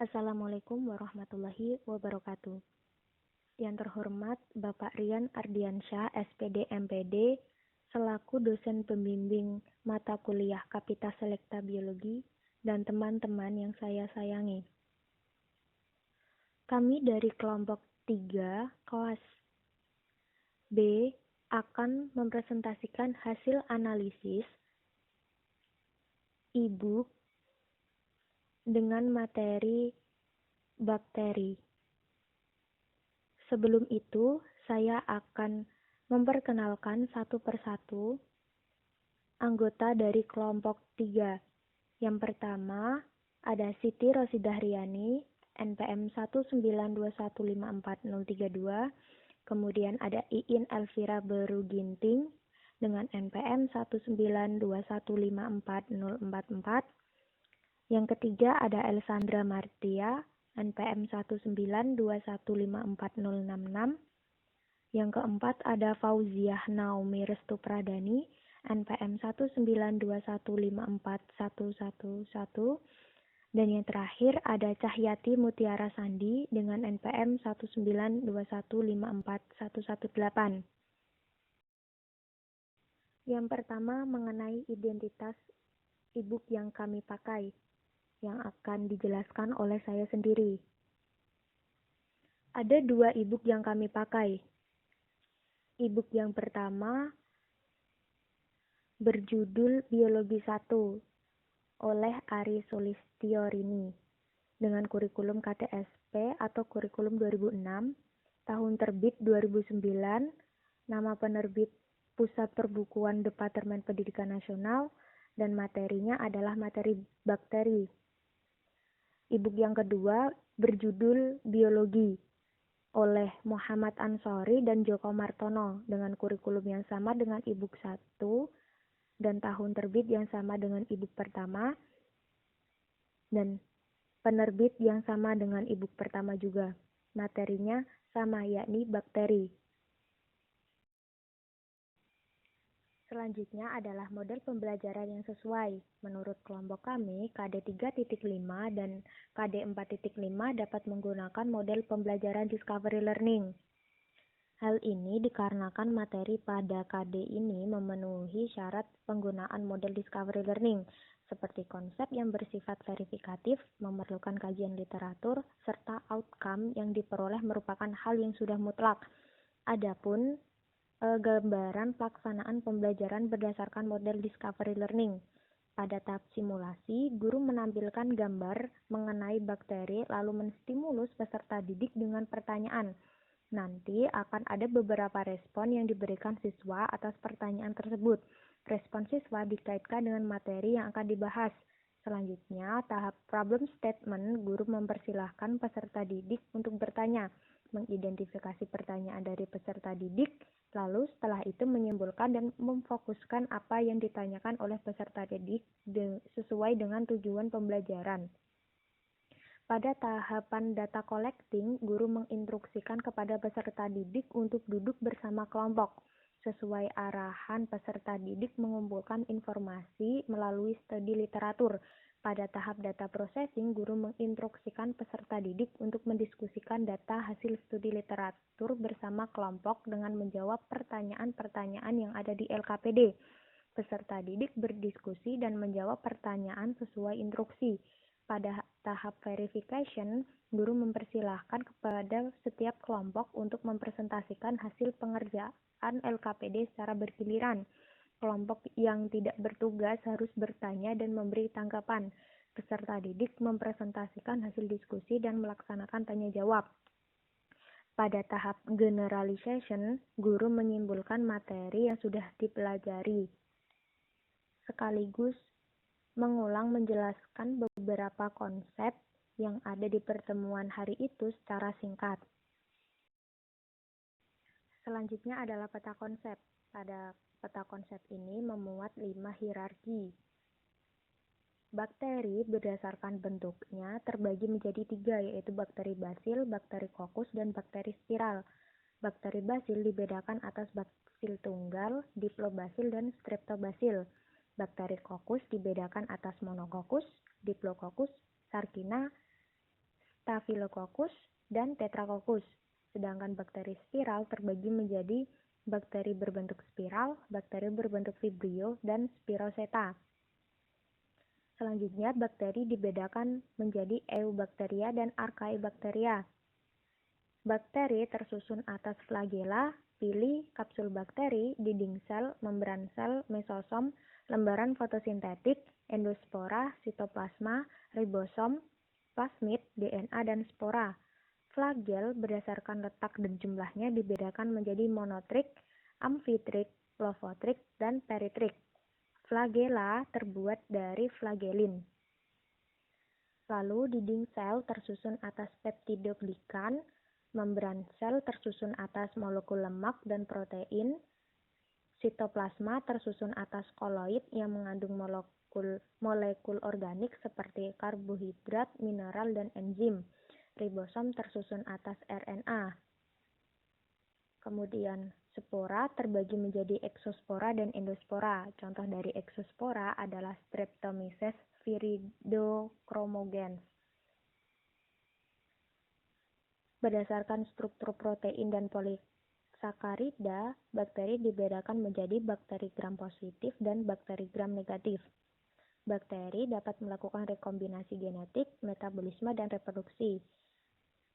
Assalamualaikum warahmatullahi wabarakatuh. Yang terhormat Bapak Rian Ardiansyah, SPD MPD, selaku dosen pembimbing mata kuliah Kapita Selekta Biologi, dan teman-teman yang saya sayangi. Kami dari kelompok 3 kelas B akan mempresentasikan hasil analisis e-book dengan materi bakteri. Sebelum itu, saya akan memperkenalkan satu persatu anggota dari kelompok 3. Yang pertama, ada Siti Rosidahriani, NPM 192154032. Kemudian ada Iin Elvira Beruginting dengan NPM 192154044. Yang ketiga ada Elsandra Martia, NPM 192154066. Yang keempat ada Fauziah Naomi Restu Pradani, NPM 192154111. Dan yang terakhir ada Cahyati Mutiara Sandi dengan NPM 192154118. Yang pertama mengenai identitas e-book yang kami pakai, yang akan dijelaskan oleh saya sendiri. Ada 2 e-book yang kami pakai. E-book yang pertama berjudul Biologi 1 oleh Ari Solistiorini dengan kurikulum KTSP atau kurikulum 2006, tahun terbit 2009, nama penerbit Pusat Perbukuan Departemen Pendidikan Nasional, dan materinya adalah materi bakteri. E-book yang kedua berjudul Biologi oleh Muhammad Ansori dan Joko Martono dengan kurikulum yang sama dengan e-book 1 dan tahun terbit yang sama dengan e-book pertama dan penerbit yang sama dengan e-book pertama juga. Materinya sama, yakni bakteri. Selanjutnya adalah model pembelajaran yang sesuai. Menurut kelompok kami, KD 3.5 dan KD 4.5 dapat menggunakan model pembelajaran Discovery Learning. Hal ini dikarenakan materi pada KD ini memenuhi syarat penggunaan model Discovery Learning, seperti konsep yang bersifat verifikatif, memerlukan kajian literatur, serta outcome yang diperoleh merupakan hal yang sudah mutlak. Adapun gambaran pelaksanaan pembelajaran berdasarkan model Discovery Learning. Pada tahap simulasi, guru menampilkan gambar mengenai bakteri lalu menstimulus peserta didik dengan pertanyaan. Nanti akan ada beberapa respon yang diberikan siswa atas pertanyaan tersebut. Respon siswa dikaitkan dengan materi yang akan dibahas. Selanjutnya, tahap problem statement, guru mempersilahkan peserta didik untuk bertanya, mengidentifikasi pertanyaan dari peserta didik, lalu setelah itu menyimpulkan dan memfokuskan apa yang ditanyakan oleh peserta didik sesuai dengan tujuan pembelajaran. Pada tahapan data collecting, guru menginstruksikan kepada peserta didik untuk duduk bersama kelompok. Sesuai arahan peserta didik mengumpulkan informasi melalui studi literatur. Pada tahap data processing, guru menginstruksikan peserta didik untuk mendiskusikan data hasil studi literatur bersama kelompok dengan menjawab pertanyaan-pertanyaan yang ada di LKPD. Peserta didik berdiskusi dan menjawab pertanyaan sesuai instruksi. Pada tahap verification, guru mempersilahkan kepada setiap kelompok untuk mempresentasikan hasil pengerjaan LKPD secara bergiliran. Kelompok yang tidak bertugas harus bertanya dan memberi tanggapan. Peserta didik mempresentasikan hasil diskusi dan melaksanakan tanya jawab. Pada tahap generalization, guru menyimpulkan materi yang sudah dipelajari, sekaligus mengulang menjelaskan beberapa konsep yang ada di pertemuan hari itu secara singkat. Selanjutnya adalah peta konsep. Pada peta konsep ini memuat 5 hierarki. Bakteri berdasarkan bentuknya terbagi menjadi 3, yaitu bakteri basil, bakteri kokus, dan bakteri spiral. Bakteri basil dibedakan atas basil tunggal, diplobasil, dan streptobasil. Bakteri kokus dibedakan atas monokokus, diplokokus, sarkina, Staphylococcus, dan Tetracoccus. Sedangkan bakteri spiral terbagi menjadi bakteri berbentuk spiral, bakteri berbentuk vibrio, dan spiroseta. Selanjutnya, bakteri dibedakan menjadi eubakteria dan archaebacteria. Bakteri tersusun atas flagela, pili, kapsul bakteri, dinding sel, membran sel, mesosom, lembaran fotosintetik, endospora, sitoplasma, ribosom, plasmid, DNA, dan spora. Flagel berdasarkan letak dan jumlahnya dibedakan menjadi monotrik, amfitrik, lofotrik, dan peritrik. Flagela terbuat dari flagelin. Lalu dinding sel tersusun atas peptidoglikan, membran sel tersusun atas molekul lemak dan protein, sitoplasma tersusun atas koloid yang mengandung molekul organik seperti karbohidrat, mineral, dan enzim. Ribosom tersusun atas RNA. Kemudian spora terbagi menjadi eksospora dan endospora. Contoh dari eksospora adalah Streptomyces viridiochromogens. Berdasarkan struktur protein dan polisakarida, bakteri dibedakan menjadi bakteri gram positif dan bakteri gram negatif. Bakteri dapat melakukan rekombinasi genetik, metabolisme, dan reproduksi.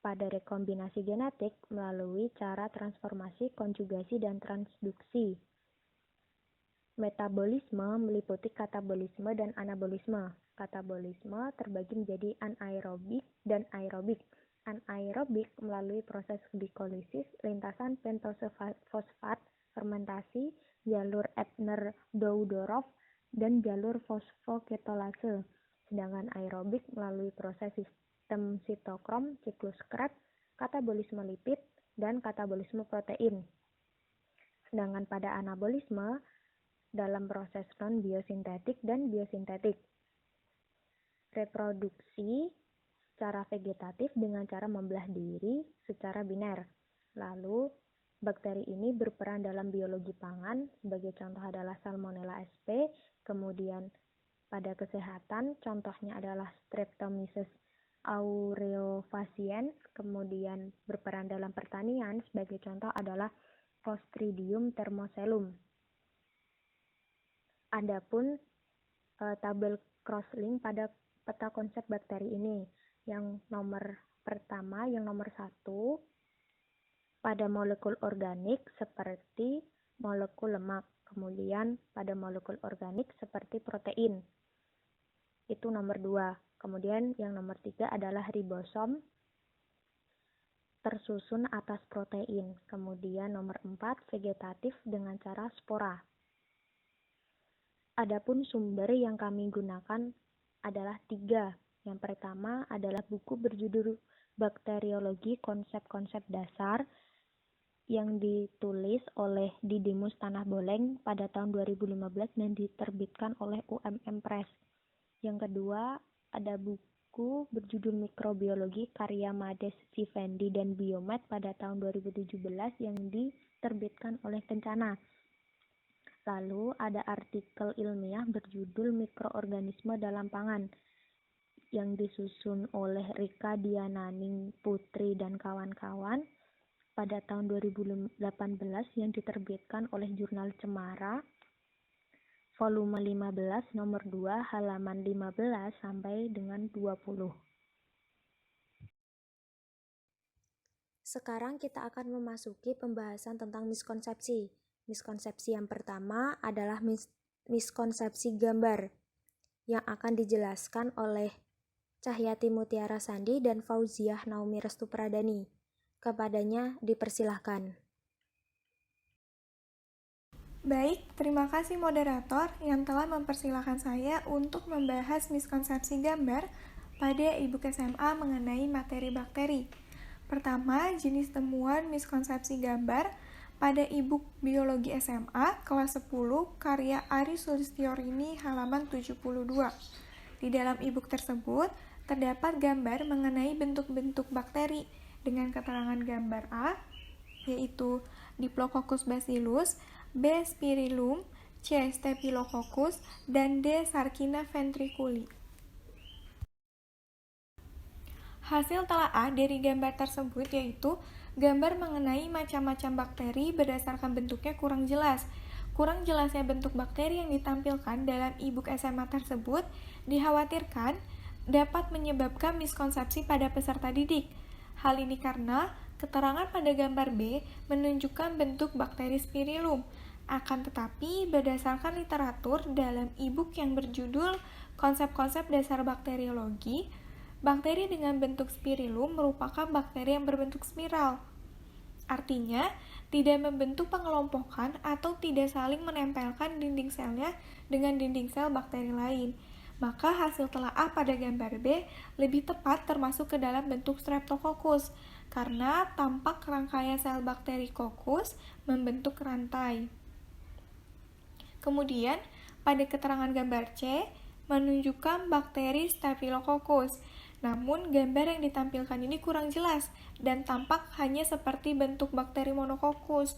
Pada rekombinasi genetik melalui cara transformasi, konjugasi, dan transduksi. Metabolisme meliputi katabolisme dan anabolisme. Katabolisme terbagi menjadi anaerobik dan aerobik. Anaerobik melalui proses glikolisis, lintasan pentose fosfat, fermentasi, jalur Ebner-Doudoroff, dan jalur fosfoketolase. Sedangkan aerobik melalui proses sistem sitokrom, siklus Krebs, katabolisme lipid, dan katabolisme protein. Sedangkan pada anabolisme dalam proses non-biosintetik dan biosintetik. Reproduksi secara vegetatif dengan cara membelah diri secara biner. Lalu, bakteri ini berperan dalam biologi pangan, sebagai contoh adalah Salmonella sp, kemudian pada kesehatan, contohnya adalah Streptomyces aureofaciens, kemudian berperan dalam pertanian, sebagai contoh adalah Clostridium thermoselum. Adapun tabel crosslink pada peta konsep bakteri ini, yang nomor pertama, yang nomor 1, pada molekul organik seperti molekul lemak, kemudian pada molekul organik seperti protein, itu nomor 2. Kemudian yang nomor 3 adalah ribosom tersusun atas protein. Kemudian nomor 4 vegetatif dengan cara spora. Adapun sumber yang kami gunakan adalah 3. Yang pertama adalah buku berjudul Bakteriologi Konsep-Konsep Dasar yang ditulis oleh Didymus Tanah Boleng pada tahun 2015 dan diterbitkan oleh UMM Press. Yang kedua, ada buku berjudul Mikrobiologi karya Mades Vivendi dan Biomed pada tahun 2017 yang diterbitkan oleh Kencana. Lalu ada artikel ilmiah berjudul Mikroorganisme dalam Pangan yang disusun oleh Rika Diananing Putri dan kawan-kawan pada tahun 2018 yang diterbitkan oleh Jurnal Cemara volume 15 nomor 2 halaman 15 sampai dengan 20. Sekarang kita akan memasuki pembahasan tentang miskonsepsi. Miskonsepsi yang pertama adalah miskonsepsi gambar yang akan dijelaskan oleh Cahyati Mutiara Sandi dan Fauziah Naomi Restu Pradani. Kepadanya dipersilahkan. Baik, terima kasih moderator yang telah mempersilahkan saya untuk membahas miskonsepsi gambar pada e-book SMA mengenai materi bakteri. Pertama, jenis temuan miskonsepsi gambar pada e-book Biologi SMA kelas 10 karya Ari Sulistyorini halaman 72. Di dalam e-book tersebut terdapat gambar mengenai bentuk-bentuk bakteri dengan keterangan gambar A, yaitu Diplococcus bacillus, B. spirillum, C. staphylococcus, dan D. sarcina ventriculi. Hasil telaah dari gambar tersebut yaitu gambar mengenai macam-macam bakteri berdasarkan bentuknya kurang jelas. Kurang jelasnya bentuk bakteri yang ditampilkan dalam e-book SMA tersebut dikhawatirkan dapat menyebabkan miskonsepsi pada peserta didik. Hal ini karena keterangan pada gambar B menunjukkan bentuk bakteri spirillum. Akan tetapi, berdasarkan literatur dalam e-book yang berjudul Konsep-konsep Dasar Bakteriologi, bakteri dengan bentuk spirillum merupakan bakteri yang berbentuk spiral. Artinya, tidak membentuk pengelompokan atau tidak saling menempelkan dinding selnya dengan dinding sel bakteri lain. Maka hasil telaah pada gambar B lebih tepat termasuk ke dalam bentuk Streptococcus, karena tampak rangkaian sel bakteri kokus membentuk rantai. Kemudian, pada keterangan gambar C, menunjukkan bakteri Staphylococcus. Namun, gambar yang ditampilkan ini kurang jelas dan tampak hanya seperti bentuk bakteri monococcus.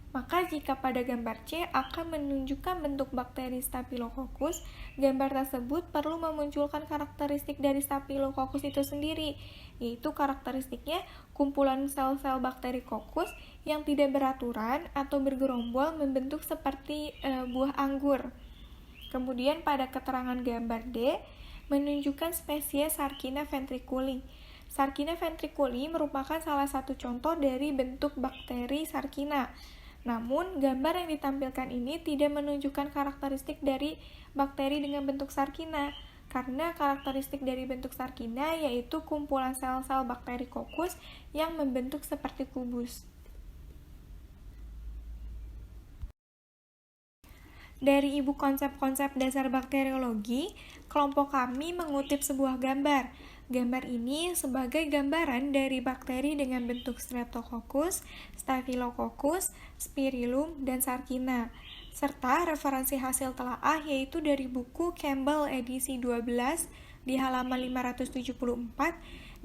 Maka jika pada gambar C akan menunjukkan bentuk bakteri Staphylococcus, gambar tersebut perlu memunculkan karakteristik dari Staphylococcus itu sendiri, yaitu karakteristiknya kumpulan sel-sel bakteri kokus yang tidak beraturan atau bergerombol membentuk seperti buah anggur. Kemudian pada keterangan gambar D, menunjukkan spesies Sarcina ventriculi. Sarcina ventriculi merupakan salah satu contoh dari bentuk bakteri Sarcina. Namun, gambar yang ditampilkan ini tidak menunjukkan karakteristik dari bakteri dengan bentuk Sarcina, karena karakteristik dari bentuk Sarcina yaitu kumpulan sel-sel bakteri kokus yang membentuk seperti kubus. Dari e-book konsep-konsep dasar bakteriologi, kelompok kami mengutip sebuah gambar. Gambar ini sebagai gambaran dari bakteri dengan bentuk Streptococcus, Staphylococcus, Spirillum, dan Sarcina, serta referensi hasil telaah yaitu dari buku Campbell edisi 12 di halaman 574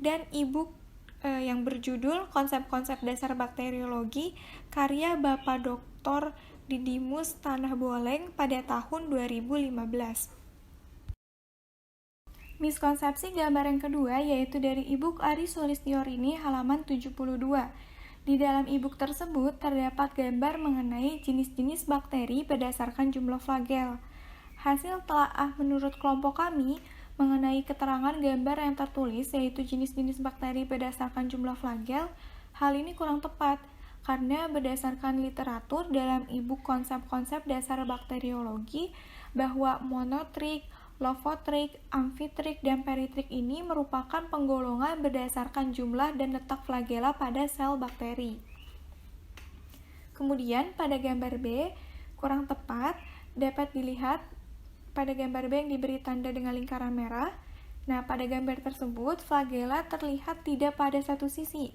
dan e-book yang berjudul Konsep-konsep Dasar Bakteriologi karya Bapak Dr. Didimus Tanah Boleng pada tahun 2015. Miskonsepsi gambar yang kedua yaitu dari e-book Ari Sulistiorini halaman 72. Di dalam e-book tersebut terdapat gambar mengenai jenis-jenis bakteri berdasarkan jumlah flagel. Hasil telaah menurut kelompok kami mengenai keterangan gambar yang tertulis yaitu jenis-jenis bakteri berdasarkan jumlah flagel, hal ini kurang tepat karena berdasarkan literatur dalam e-book konsep-konsep dasar bakteriologi bahwa monotrik, lofotrik, amfitrik, dan peritrik ini merupakan penggolongan berdasarkan jumlah dan letak flagela pada sel bakteri. Kemudian pada gambar B, kurang tepat, dapat dilihat pada gambar B yang diberi tanda dengan lingkaran merah. Nah, pada gambar tersebut, flagela terlihat tidak pada satu sisi.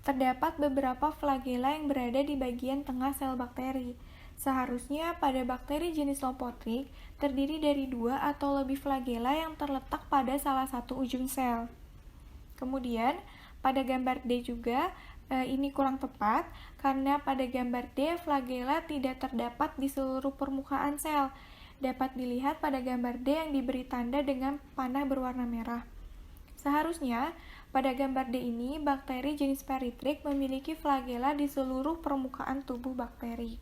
Terdapat beberapa flagela yang berada di bagian tengah sel bakteri. Seharusnya pada bakteri jenis lopotrik terdiri dari 2 atau lebih flagela yang terletak pada salah satu ujung sel. Kemudian pada gambar D juga ini kurang tepat karena pada gambar D flagela tidak terdapat di seluruh permukaan sel. Dapat dilihat pada gambar D yang diberi tanda dengan panah berwarna merah. Seharusnya pada gambar D ini bakteri jenis peritrik memiliki flagela di seluruh permukaan tubuh bakteri.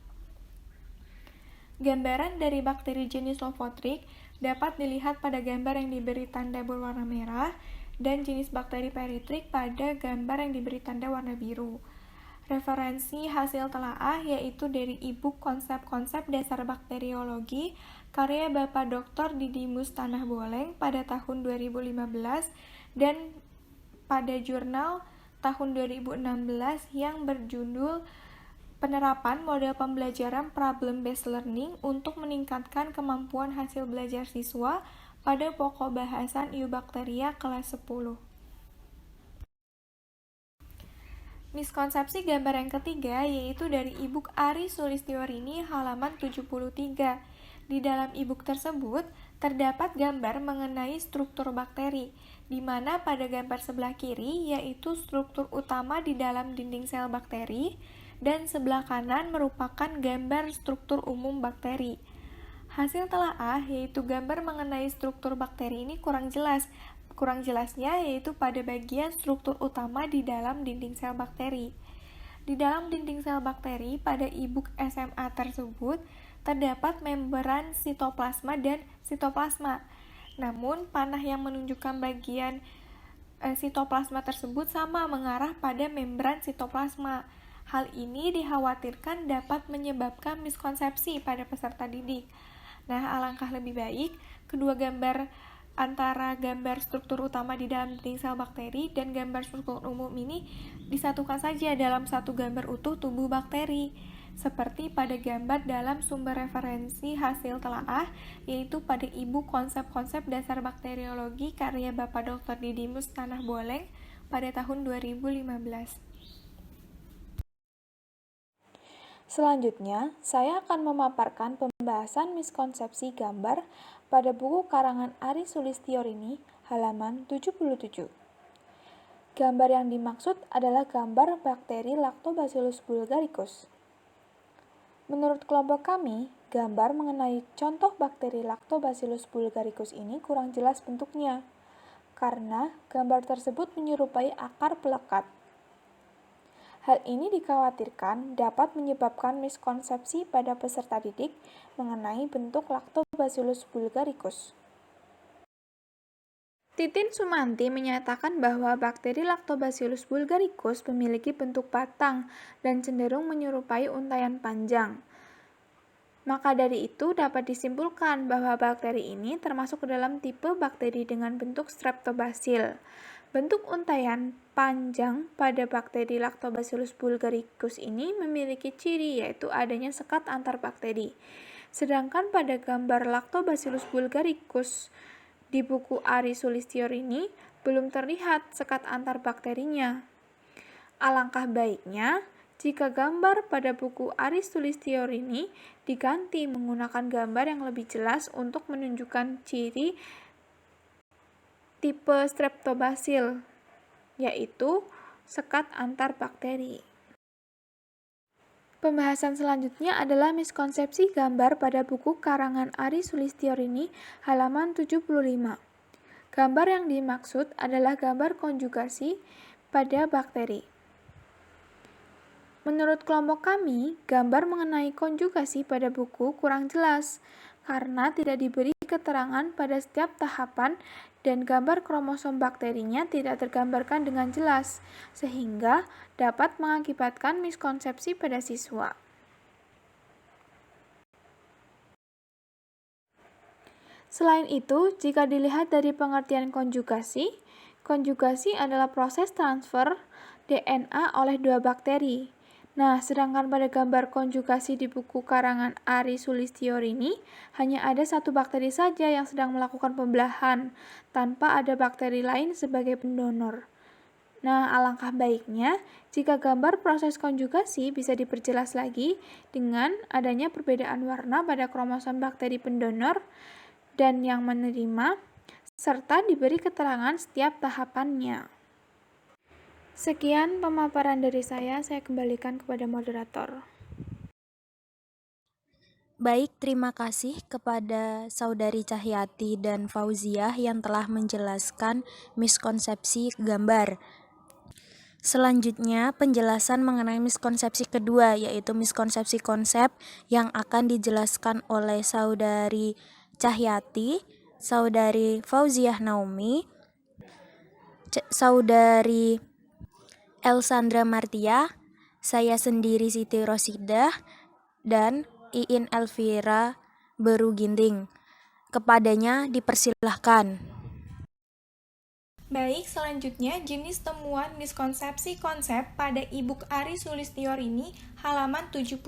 Gambaran dari bakteri jenis lofotrik dapat dilihat pada gambar yang diberi tanda berwarna merah dan jenis bakteri peritrik pada gambar yang diberi tanda warna biru. Referensi hasil telaah yaitu dari e-book Konsep-konsep Dasar Bakteriologi karya Bapak Dr. Didimus Tanah Boleng pada tahun 2015 dan pada jurnal tahun 2016 yang berjudul Penerapan Model Pembelajaran Problem-Based Learning untuk Meningkatkan Kemampuan Hasil Belajar Siswa pada Pokok Bahasan Eubacteria kelas 10. Miskonsepsi gambar yang ketiga yaitu dari e-book Ari Sulistiorini halaman 73. Di dalam e-book tersebut terdapat gambar mengenai struktur bakteri, di mana pada gambar sebelah kiri yaitu struktur utama di dalam dinding sel bakteri, dan sebelah kanan merupakan gambar struktur umum bakteri. Hasil telaah yaitu gambar mengenai struktur bakteri ini kurang jelas kurang jelasnya yaitu pada bagian struktur utama di dalam dinding sel bakteri. Di dalam dinding sel bakteri pada e-book SMA tersebut terdapat membran sitoplasma dan sitoplasma. Namun, panah yang menunjukkan bagian sitoplasma tersebut sama mengarah pada membran sitoplasma. Hal ini dikhawatirkan dapat menyebabkan miskonsepsi pada peserta didik. Nah, alangkah lebih baik kedua gambar antara gambar struktur utama di dalam dinding sel bakteri dan gambar struktur umum ini disatukan saja dalam satu gambar utuh tubuh bakteri, seperti pada gambar dalam sumber referensi hasil telaah, yaitu pada e-book Konsep-konsep Dasar Bakteriologi karya Bapak Dr. Didimus Tanah Boleng pada tahun 2015. Selanjutnya, saya akan memaparkan pembahasan miskonsepsi gambar pada buku karangan Ari Sulistiorini, halaman 77. Gambar yang dimaksud adalah gambar bakteri Lactobacillus bulgaricus. Menurut kelompok kami, gambar mengenai contoh bakteri Lactobacillus bulgaricus ini kurang jelas bentuknya, karena gambar tersebut menyerupai akar pelekat. Hal ini dikhawatirkan dapat menyebabkan miskonsepsi pada peserta didik mengenai bentuk Lactobacillus bulgaricus. Titin Sumanti menyatakan bahwa bakteri Lactobacillus bulgaricus memiliki bentuk batang dan cenderung menyerupai untayan panjang. Maka dari itu dapat disimpulkan bahwa bakteri ini termasuk ke dalam tipe bakteri dengan bentuk streptobacil. Bentuk untayan panjang pada bakteri Lactobacillus bulgaricus ini memiliki ciri yaitu adanya sekat antar bakteri. Sedangkan pada gambar Lactobacillus bulgaricus di buku Ari Sulistiorini belum terlihat sekat antar bakterinya. Alangkah baiknya jika gambar pada buku Ari Sulistiorini diganti menggunakan gambar yang lebih jelas untuk menunjukkan ciri tipe streptobacil, yaitu sekat antar bakteri. Pembahasan selanjutnya adalah miskonsepsi gambar pada buku karangan Ari Sulistiorini halaman 75. Gambar yang dimaksud adalah gambar konjugasi pada bakteri. Menurut kelompok kami, gambar mengenai konjugasi pada buku kurang jelas karena tidak diberi keterangan pada setiap tahapan dan gambar kromosom bakterinya tidak tergambarkan dengan jelas, sehingga dapat mengakibatkan miskonsepsi pada siswa. Selain itu, jika dilihat dari pengertian konjugasi adalah proses transfer DNA oleh dua bakteri. Nah, sedangkan pada gambar konjugasi di buku karangan Ari Sulistiorini, hanya ada satu bakteri saja yang sedang melakukan pembelahan, tanpa ada bakteri lain sebagai pendonor. Nah, alangkah baiknya jika gambar proses konjugasi bisa diperjelas lagi dengan adanya perbedaan warna pada kromosom bakteri pendonor dan yang menerima, serta diberi keterangan setiap tahapannya. Sekian pemaparan dari saya kembalikan kepada moderator. Baik, terima kasih kepada Saudari Cahyati dan Fauziah yang telah menjelaskan miskonsepsi gambar. Selanjutnya, penjelasan mengenai miskonsepsi kedua, yaitu miskonsepsi konsep yang akan dijelaskan oleh Saudari Cahyati, Saudari Fauziah Naomi, Saudari Elsandra Martia, saya sendiri Siti Rosidah, dan Iin Elvira Beruginting. Kepadanya dipersilahkan. Baik, selanjutnya jenis temuan miskonsepsi konsep pada e-book Ari Sulistiorini halaman 71.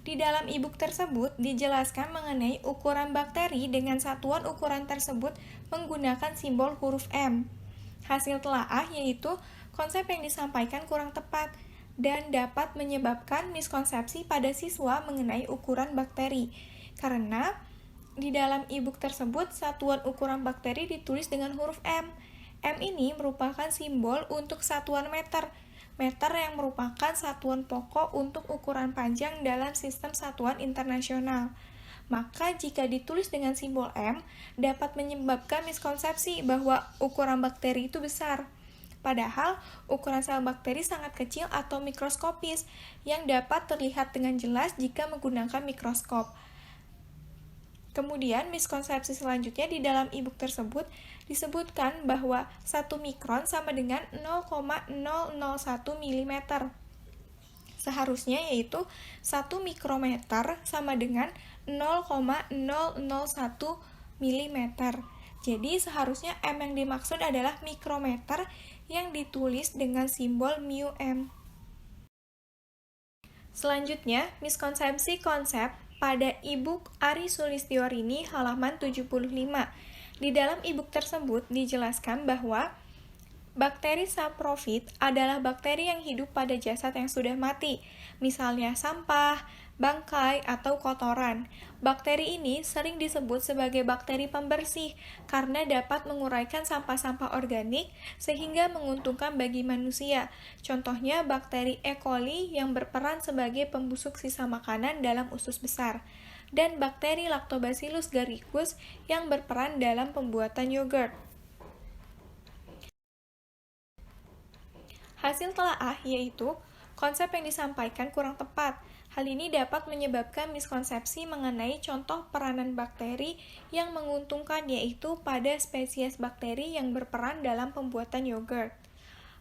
Di dalam e-book tersebut dijelaskan mengenai ukuran bakteri dengan satuan ukuran tersebut menggunakan simbol huruf M. Hasil telaah yaitu konsep yang disampaikan kurang tepat dan dapat menyebabkan miskonsepsi pada siswa mengenai ukuran bakteri. Karena di dalam e-book tersebut satuan ukuran bakteri ditulis dengan huruf M. M ini merupakan simbol untuk satuan meter. Meter yang merupakan satuan pokok untuk ukuran panjang dalam sistem satuan internasional. Maka jika ditulis dengan simbol M, dapat menyebabkan miskonsepsi bahwa ukuran bakteri itu besar. Padahal, ukuran sel bakteri sangat kecil atau mikroskopis yang dapat terlihat dengan jelas jika menggunakan mikroskop. Kemudian, miskonsepsi selanjutnya di dalam e-book tersebut disebutkan bahwa 1 mikron sama dengan 0,001 mm. Seharusnya yaitu 1 mikrometer sama dengan 0,001 mm. Jadi seharusnya M yang dimaksud adalah mikrometer yang ditulis dengan simbol μm. Selanjutnya, miskonsepsi konsep pada e-book Ari Sulistiorini halaman 75. Di dalam e-book tersebut dijelaskan bahwa bakteri saprofit adalah bakteri yang hidup pada jasad yang sudah mati, misalnya sampah, bangkai, atau kotoran. Bakteri ini sering disebut sebagai bakteri pembersih karena dapat menguraikan sampah-sampah organik sehingga menguntungkan bagi manusia. Contohnya bakteri E. coli yang berperan sebagai pembusuk sisa makanan dalam usus besar, dan bakteri Lactobacillus garicus yang berperan dalam pembuatan yogurt. Hasil telaah yaitu konsep yang disampaikan kurang tepat. Hal ini dapat menyebabkan miskonsepsi mengenai contoh peranan bakteri yang menguntungkan, yaitu pada spesies bakteri yang berperan dalam pembuatan yogurt.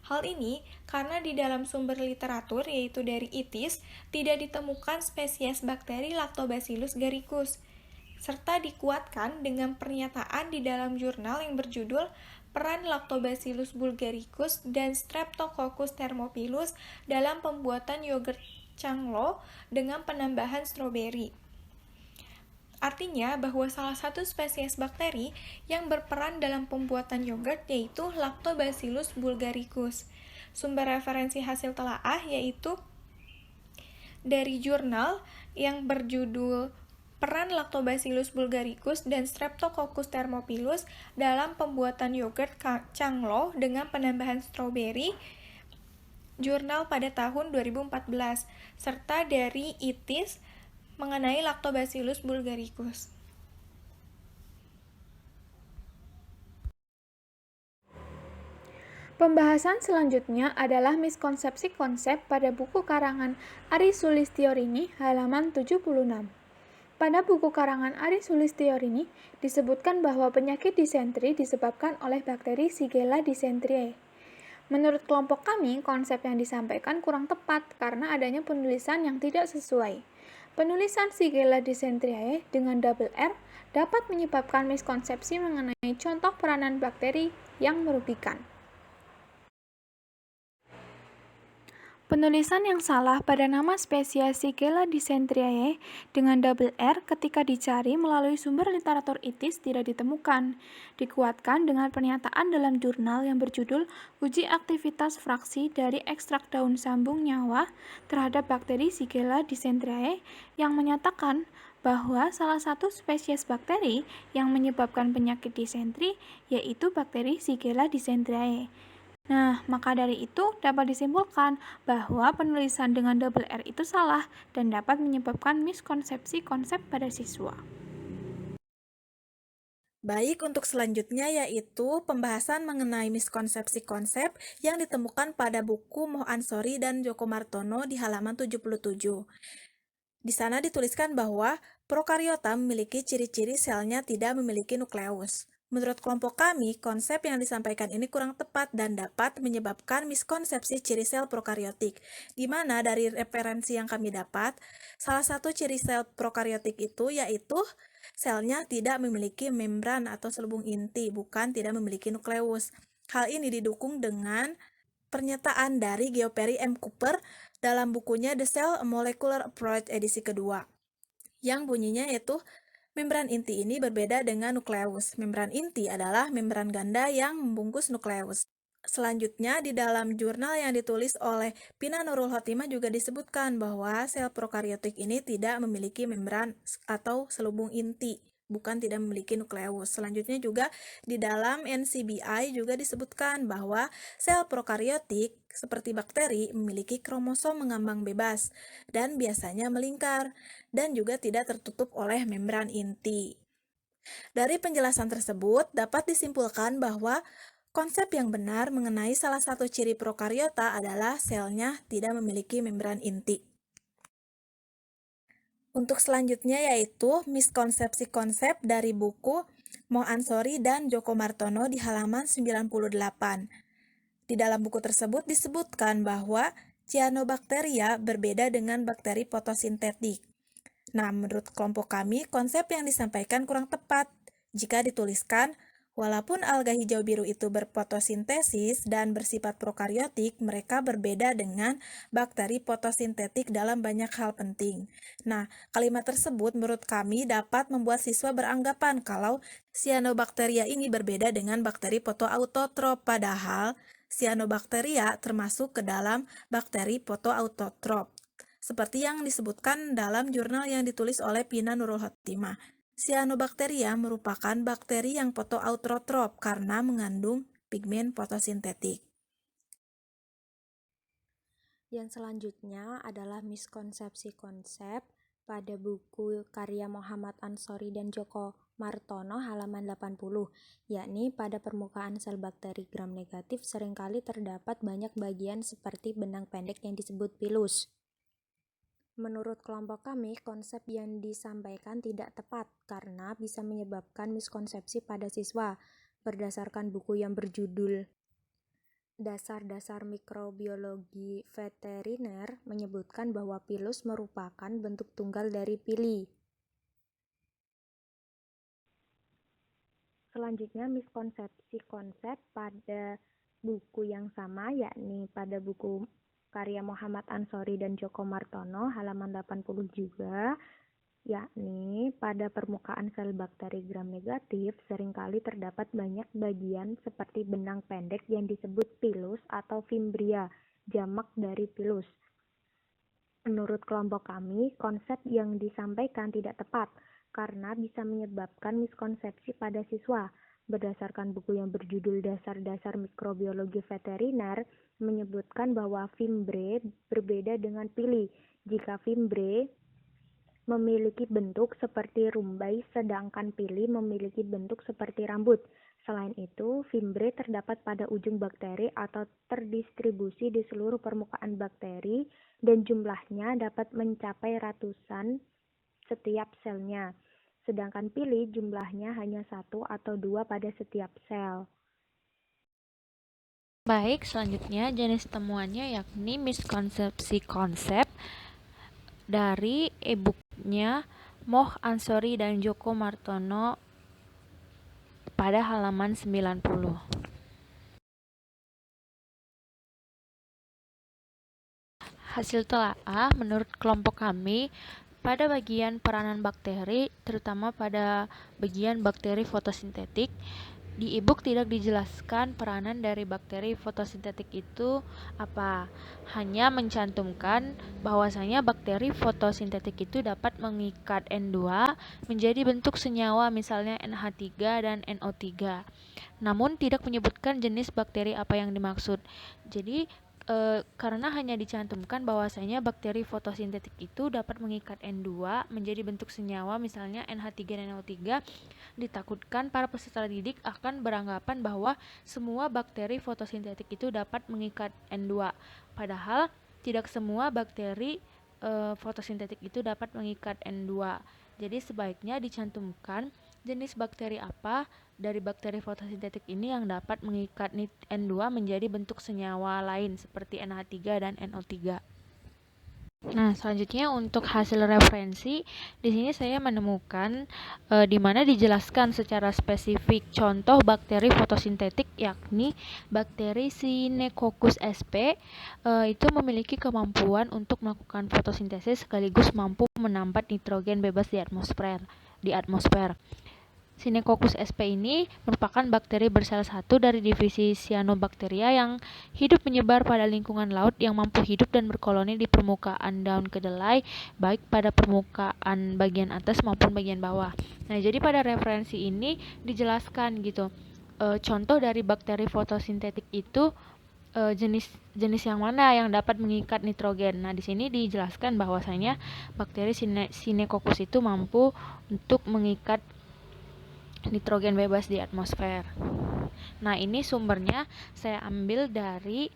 Hal ini karena di dalam sumber literatur, yaitu dari ITIS, tidak ditemukan spesies bakteri Lactobacillus garicus, serta dikuatkan dengan pernyataan di dalam jurnal yang berjudul Peran Lactobacillus bulgaricus dan Streptococcus thermophilus dalam pembuatan yogurt Changlo dengan penambahan stroberi. Artinya bahwa salah satu spesies bakteri yang berperan dalam pembuatan yogurt yaitu Lactobacillus bulgaricus. Sumber referensi hasil telaah yaitu dari jurnal yang berjudul Peran Lactobacillus bulgaricus dan Streptococcus thermophilus dalam pembuatan yogurt Changlo dengan penambahan stroberi, jurnal pada tahun 2014, serta dari ITIS mengenai Lactobacillus bulgaricus. Pembahasan selanjutnya adalah miskonsepsi konsep pada buku karangan Ari Sulistiorini halaman 76. Pada buku karangan Ari Sulistiorini disebutkan bahwa penyakit disentri disebabkan oleh bakteri Shigella dysenteriae. Menurut kelompok kami, konsep yang disampaikan kurang tepat karena adanya penulisan yang tidak sesuai. Penulisan Shigella dysenteriae dengan double R dapat menyebabkan miskonsepsi mengenai contoh peranan bakteri yang merugikan. Penulisan yang salah pada nama spesies Shigella dysenteriae dengan double R ketika dicari melalui sumber literatur ITIS tidak ditemukan. Dikuatkan dengan pernyataan dalam jurnal yang berjudul Uji Aktivitas Fraksi dari Ekstrak Daun Sambung Nyawa terhadap bakteri Shigella dysenteriae yang menyatakan bahwa salah satu spesies bakteri yang menyebabkan penyakit disentri yaitu bakteri Shigella dysenteriae. Nah, maka dari itu dapat disimpulkan bahwa penulisan dengan double R itu salah dan dapat menyebabkan miskonsepsi konsep pada siswa. Baik, untuk selanjutnya yaitu pembahasan mengenai miskonsepsi konsep yang ditemukan pada buku Moh Ansori dan Joko Martono di halaman 77. Di sana dituliskan bahwa prokariota memiliki ciri-ciri selnya tidak memiliki nukleus. Menurut kelompok kami, konsep yang disampaikan ini kurang tepat dan dapat menyebabkan miskonsepsi ciri sel prokariotik, di mana dari referensi yang kami dapat, salah satu ciri sel prokariotik itu yaitu selnya tidak memiliki membran atau selubung inti, bukan tidak memiliki nukleus. Hal ini didukung dengan pernyataan dari Geoffrey M. Cooper dalam bukunya The Cell Molecular Approach edisi kedua, yang bunyinya yaitu membran inti ini berbeda dengan nukleus. Membran inti adalah membran ganda yang membungkus nukleus. Selanjutnya, di dalam jurnal yang ditulis oleh Pina Nurul Khotimah juga disebutkan bahwa sel prokariotik ini tidak memiliki membran atau selubung inti, bukan tidak memiliki nukleus. Selanjutnya juga di dalam NCBI juga disebutkan bahwa sel prokariotik seperti bakteri memiliki kromosom mengambang bebas dan biasanya melingkar dan juga tidak tertutup oleh membran inti. Dari penjelasan tersebut dapat disimpulkan bahwa konsep yang benar mengenai salah satu ciri prokariota adalah selnya tidak memiliki membran inti. Untuk selanjutnya yaitu miskonsepsi konsep dari buku Moh Ansori dan Djoko Martono di halaman 98. Di dalam buku tersebut disebutkan bahwa Cyanobacteria berbeda dengan bakteri fotosintetik. Nah, menurut kelompok kami, konsep yang disampaikan kurang tepat jika dituliskan, walaupun alga hijau biru itu berfotosintesis dan bersifat prokariotik, mereka berbeda dengan bakteri fotosintetik dalam banyak hal penting. Nah, kalimat tersebut menurut kami dapat membuat siswa beranggapan kalau Cyanobacteria ini berbeda dengan bakteri fotoautotrop, padahal Cyanobacteria termasuk ke dalam bakteri fotoautotrop. Seperti yang disebutkan dalam jurnal yang ditulis oleh Pina Nurul Khotimah. Cyanobacteria merupakan bakteri yang fotoautotrop karena mengandung pigmen fotosintetik. Yang selanjutnya adalah miskonsepsi konsep pada buku karya Muhammad Ansori dan Djoko Martono halaman 80, yakni pada permukaan sel bakteri gram negatif seringkali terdapat banyak bagian seperti benang pendek yang disebut pilus. Menurut kelompok kami, konsep yang disampaikan tidak tepat karena bisa menyebabkan miskonsepsi pada siswa. Berdasarkan buku yang berjudul Dasar-dasar Mikrobiologi Veteriner menyebutkan bahwa pilus merupakan bentuk tunggal dari pili. Selanjutnya, miskonsepsi konsep pada buku yang sama, yakni pada buku karya Muhammad Ansori dan Djoko Martono halaman 80 juga, yakni pada permukaan sel bakteri gram negatif seringkali terdapat banyak bagian seperti benang pendek yang disebut pilus atau fimbria, jamak dari pilus. Menurut kelompok kami, konsep yang disampaikan tidak tepat karena bisa menyebabkan miskonsepsi pada siswa. Berdasarkan buku yang berjudul Dasar-dasar Mikrobiologi Veteriner menyebutkan bahwa fimbre berbeda dengan pili. Jika fimbre memiliki bentuk seperti rumbai, sedangkan pili memiliki bentuk seperti rambut. Selain itu, fimbre terdapat pada ujung bakteri atau terdistribusi di seluruh permukaan bakteri dan jumlahnya dapat mencapai ratusan setiap selnya. Sedangkan pili jumlahnya hanya 1 atau 2 pada setiap sel. Baik, selanjutnya jenis temuannya yakni miskonsepsi konsep dari e-booknya Moh Ansori dan Djoko Martono pada halaman 90. Hasil telaah menurut kelompok kami pada bagian peranan bakteri, terutama pada bagian bakteri fotosintetik, di e-book tidak dijelaskan peranan dari bakteri fotosintetik itu apa. Hanya mencantumkan bahwasanya bakteri fotosintetik itu dapat mengikat N2 menjadi bentuk senyawa misalnya NH3 dan NO3. Namun tidak menyebutkan jenis bakteri apa yang dimaksud. Jadi karena hanya dicantumkan bahwasanya bakteri fotosintetik itu dapat mengikat N2 menjadi bentuk senyawa misalnya NH3 dan NO3, ditakutkan para peserta didik akan beranggapan bahwa semua bakteri fotosintetik itu dapat mengikat N2. Padahal tidak semua bakteri fotosintetik itu dapat mengikat N2. Jadi sebaiknya dicantumkan jenis bakteri apa dari bakteri fotosintetik ini yang dapat mengikat N2 menjadi bentuk senyawa lain seperti NH3 dan NO3. Nah, selanjutnya untuk hasil referensi, di sini saya menemukan di mana dijelaskan secara spesifik contoh bakteri fotosintetik yakni bakteri Synechococcus sp itu memiliki kemampuan untuk melakukan fotosintesis sekaligus mampu menambat nitrogen bebas di atmosfer. Sinecoccus sp ini merupakan bakteri bersel satu dari divisi Cyanobacteria yang hidup menyebar pada lingkungan laut yang mampu hidup dan berkoloni di permukaan daun kedelai, baik pada permukaan bagian atas maupun bagian bawah. Nah, jadi pada referensi ini dijelaskan gitu, contoh dari bakteri fotosintetik itu jenis yang mana yang dapat mengikat nitrogen. Nah, di sini dijelaskan bahwasanya bakteri Sinecoccus itu mampu untuk mengikat nitrogen bebas di atmosfer. Nah, ini sumbernya saya ambil dari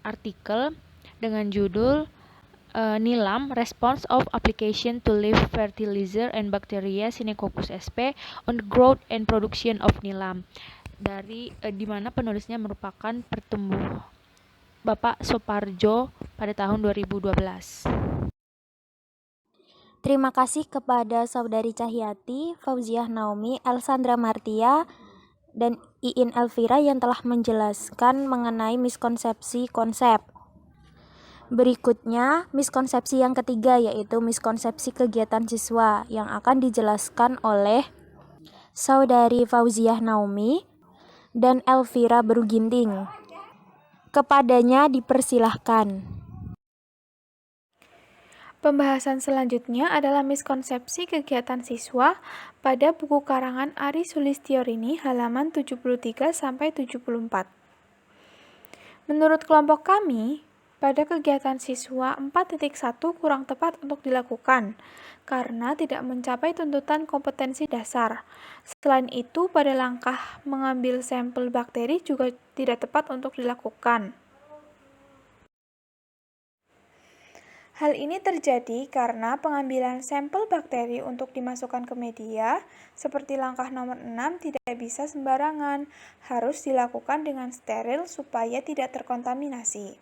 artikel dengan judul NILAM Response of Application to Leaf Fertilizer and Bacteria Sinecoccus sp on the Growth and Production of NILAM, dari di mana penulisnya merupakan pertumbuh Bapak Soparjo pada tahun 2012. Terima kasih kepada Saudari Cahyati, Fauziah Naomi, Elsandra Martia, dan Iin Elvira yang telah menjelaskan mengenai miskonsepsi konsep. Berikutnya, miskonsepsi yang ketiga, yaitu miskonsepsi kegiatan siswa yang akan dijelaskan oleh Saudari Fauziah Naomi dan Elvira Beruginting. Kepadanya dipersilahkan. Pembahasan selanjutnya adalah miskonsepsi kegiatan siswa pada buku karangan Ari Sulistiorini halaman 73-74. Menurut kelompok kami, pada kegiatan siswa 4.1 kurang tepat untuk dilakukan karena tidak mencapai tuntutan kompetensi dasar. Selain itu, pada langkah mengambil sampel bakteri juga tidak tepat untuk dilakukan. Hal ini terjadi karena pengambilan sampel bakteri untuk dimasukkan ke media, seperti langkah nomor 6, tidak bisa sembarangan, harus dilakukan dengan steril supaya tidak terkontaminasi.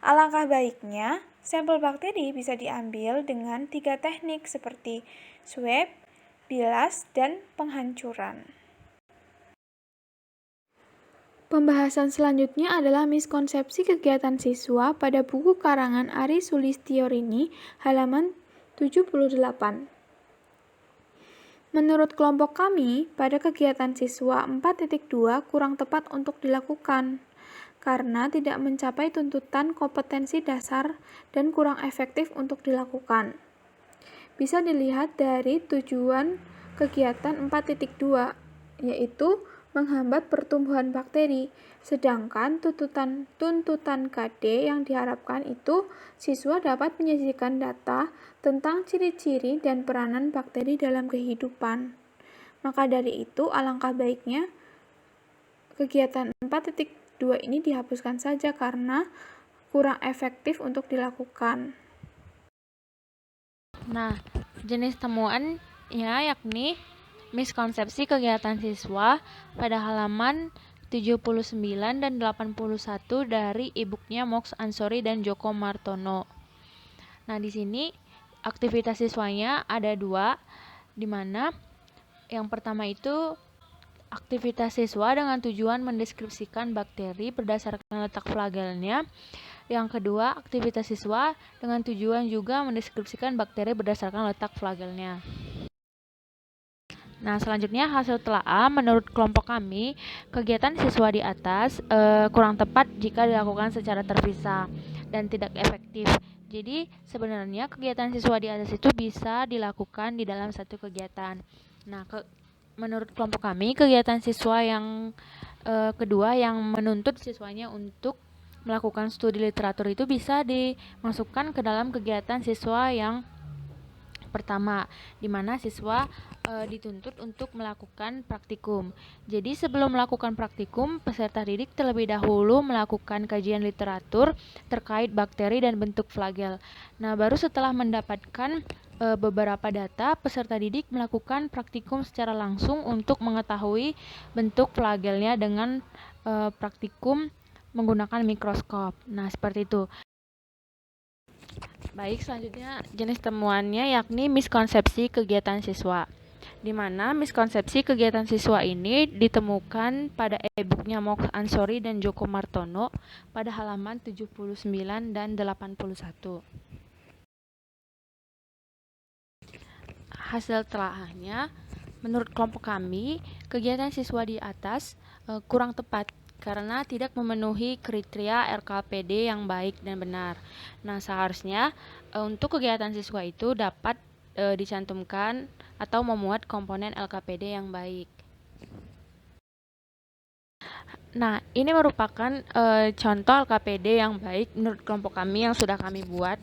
Alangkah baiknya, sampel bakteri bisa diambil dengan 3 teknik seperti swab, bilas, dan penghancuran. Pembahasan selanjutnya adalah miskonsepsi kegiatan siswa pada buku karangan Ari Sulistiorini halaman 78. Menurut kelompok kami, pada kegiatan siswa 4.2 kurang tepat untuk dilakukan karena tidak mencapai tuntutan kompetensi dasar dan kurang efektif untuk dilakukan. Bisa dilihat dari tujuan kegiatan 4.2, yaitu menghambat pertumbuhan bakteri, sedangkan tuntutan KD yang diharapkan itu siswa dapat menyajikan data tentang ciri-ciri dan peranan bakteri dalam kehidupan. Maka dari itu, alangkah baiknya kegiatan 4.2 ini dihapuskan saja karena kurang efektif untuk dilakukan. Nah, jenis temuan yakni miskonsepsi kegiatan siswa pada halaman 79 dan 81 dari e-booknya Mox Ansori dan Joko Martono. Nah, di sini aktivitas siswanya ada 2, di mana yang pertama itu aktivitas siswa dengan tujuan mendeskripsikan bakteri berdasarkan letak flagelnya. Yang kedua, aktivitas siswa dengan tujuan juga mendeskripsikan bakteri berdasarkan letak flagelnya. Nah, selanjutnya hasil telaah menurut kelompok kami, kegiatan siswa di atas kurang tepat jika dilakukan secara terpisah dan tidak efektif. Jadi, sebenarnya kegiatan siswa di atas itu bisa dilakukan di dalam satu kegiatan. Nah, menurut kelompok kami, kegiatan siswa yang kedua yang menuntut siswanya untuk melakukan studi literatur itu bisa dimasukkan ke dalam kegiatan siswa yang pertama, di mana siswa dituntut untuk melakukan praktikum. Jadi sebelum melakukan praktikum, peserta didik terlebih dahulu melakukan kajian literatur terkait bakteri dan bentuk flagel. Nah, baru setelah mendapatkan beberapa data, peserta didik melakukan praktikum secara langsung untuk mengetahui bentuk flagelnya dengan praktikum menggunakan mikroskop. Nah, seperti itu. Baik, selanjutnya jenis temuannya yakni miskonsepsi kegiatan siswa, di mana miskonsepsi kegiatan siswa ini ditemukan pada e-booknya Mox Ansori dan Joko Martono pada halaman 79 dan 81. Hasil telaahnya, Menurut kelompok kami, kegiatan siswa di atas kurang tepat karena tidak memenuhi kriteria LKPD yang baik dan benar. Nah, seharusnya untuk kegiatan siswa itu dapat dicantumkan atau memuat komponen LKPD yang baik. Nah, ini merupakan contoh LKPD yang baik menurut kelompok kami yang sudah kami buat,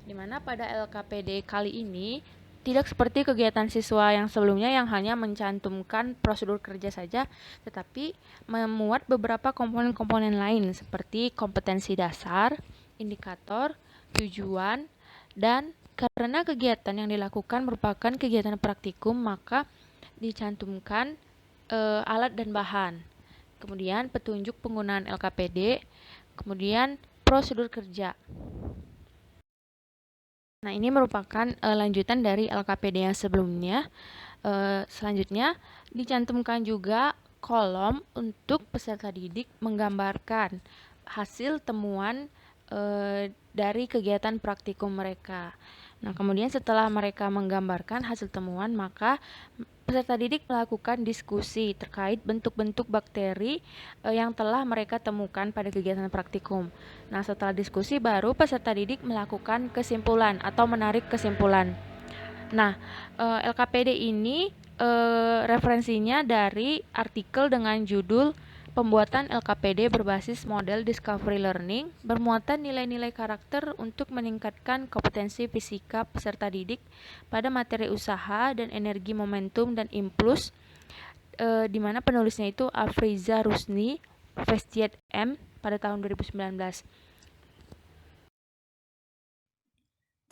di mana pada LKPD kali ini tidak seperti kegiatan siswa yang sebelumnya yang hanya mencantumkan prosedur kerja saja, tetapi memuat beberapa komponen-komponen lain seperti kompetensi dasar, indikator, tujuan, dan karena kegiatan yang dilakukan merupakan kegiatan praktikum, maka dicantumkan alat dan bahan. Kemudian petunjuk penggunaan LKPD, kemudian prosedur kerja. Nah, ini merupakan lanjutan dari LKPD yang sebelumnya. Selanjutnya, dicantumkan juga kolom untuk peserta didik menggambarkan hasil temuan dari kegiatan praktikum mereka. Nah, kemudian setelah mereka menggambarkan hasil temuan, maka peserta didik melakukan diskusi terkait bentuk-bentuk bakteri yang telah mereka temukan pada kegiatan praktikum. Nah, setelah diskusi baru peserta didik melakukan kesimpulan atau menarik kesimpulan. Nah, LKPD ini referensinya dari artikel dengan judul Pembuatan LKPD berbasis model Discovery Learning bermuatan nilai-nilai karakter untuk meningkatkan kompetensi fisika peserta didik pada materi usaha dan energi momentum dan impuls, di mana penulisnya itu Afriza Rusni, Vestiet M pada tahun 2019.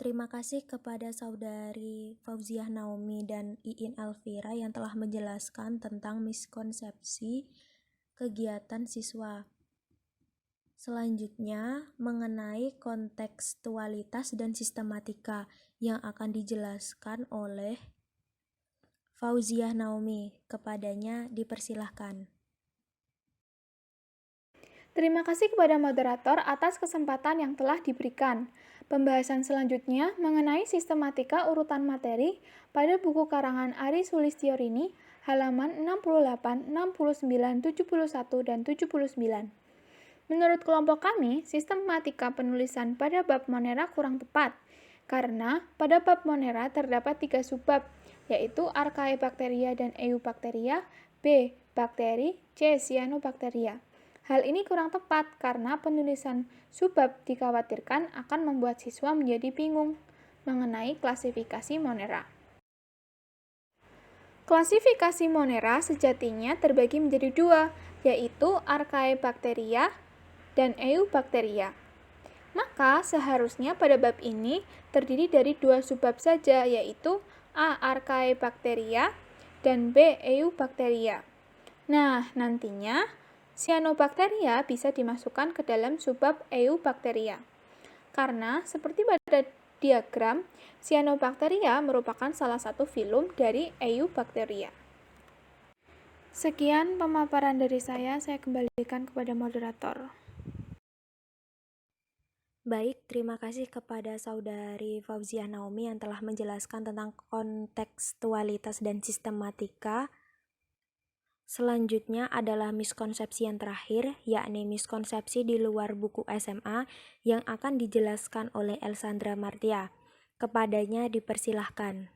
Terima kasih kepada Saudari Fauziah Naomi dan Iin Elvira yang telah menjelaskan tentang miskonsepsi kegiatan siswa. Selanjutnya, mengenai kontekstualitas dan sistematika yang akan dijelaskan oleh Fauziah Naomi. Kepadanya dipersilahkan. Terima kasih kepada moderator atas kesempatan yang telah diberikan. Pembahasan selanjutnya mengenai sistematika urutan materi pada buku karangan Ari Sulistiorini halaman 68, 69, 71, dan 79. Menurut kelompok kami, sistematika penulisan pada bab Monera kurang tepat, karena pada bab Monera terdapat 3 subbab, yaitu Archaebacteria dan Eubacteria, B. Bakteri, C. Cyanobacteria. Hal ini kurang tepat karena penulisan subbab dikhawatirkan akan membuat siswa menjadi bingung mengenai klasifikasi Monera. Klasifikasi Monera sejatinya terbagi menjadi 2, yaitu Archaebacteria dan Eubacteria. Maka seharusnya pada bab ini terdiri dari 2 subbab saja, yaitu A. Archaebacteria dan B. Eubacteria. Nah, nantinya Cyanobacteria bisa dimasukkan ke dalam subbab Eubacteria. Karena seperti pada diagram, Cyanobacteria merupakan salah satu filum dari Eubacteria. Sekian pemaparan dari saya kembalikan kepada moderator. Baik, terima kasih kepada Saudari Fauziah Naomi yang telah menjelaskan tentang kontekstualitas dan sistematika. Selanjutnya adalah miskonsepsi yang terakhir, yakni miskonsepsi di luar buku SMA yang akan dijelaskan oleh Elsandra Martia. Kepadanya dipersilahkan.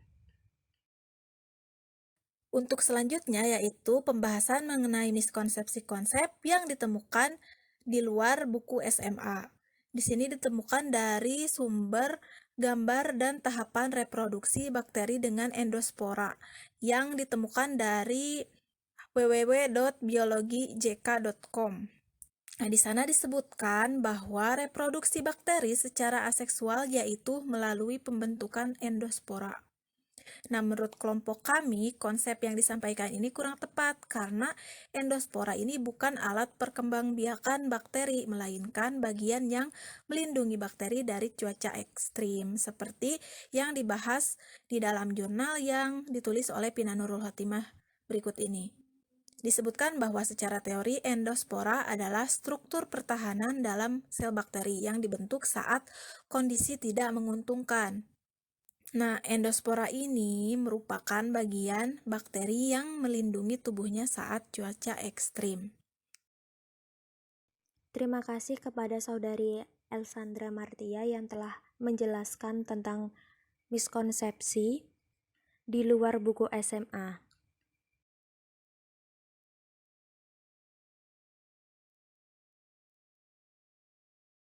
Untuk selanjutnya yaitu pembahasan mengenai miskonsepsi konsep yang ditemukan di luar buku SMA. Di sini ditemukan dari sumber gambar dan tahapan reproduksi bakteri dengan endospora yang ditemukan dari www.biologijk.com. Nah, di sana disebutkan bahwa reproduksi bakteri secara aseksual yaitu melalui pembentukan endospora. Nah, menurut kelompok kami, konsep yang disampaikan ini kurang tepat karena endospora ini bukan alat perkembangbiakan bakteri, melainkan bagian yang melindungi bakteri dari cuaca ekstrim, seperti yang dibahas di dalam jurnal yang ditulis oleh Pina Nurul Khotimah berikut ini. Disebutkan bahwa secara teori endospora adalah struktur pertahanan dalam sel bakteri yang dibentuk saat kondisi tidak menguntungkan. Nah, endospora ini merupakan bagian bakteri yang melindungi tubuhnya saat cuaca ekstrim. Terima kasih kepada saudari Elsandra Martia yang telah menjelaskan tentang miskonsepsi di luar buku SMA.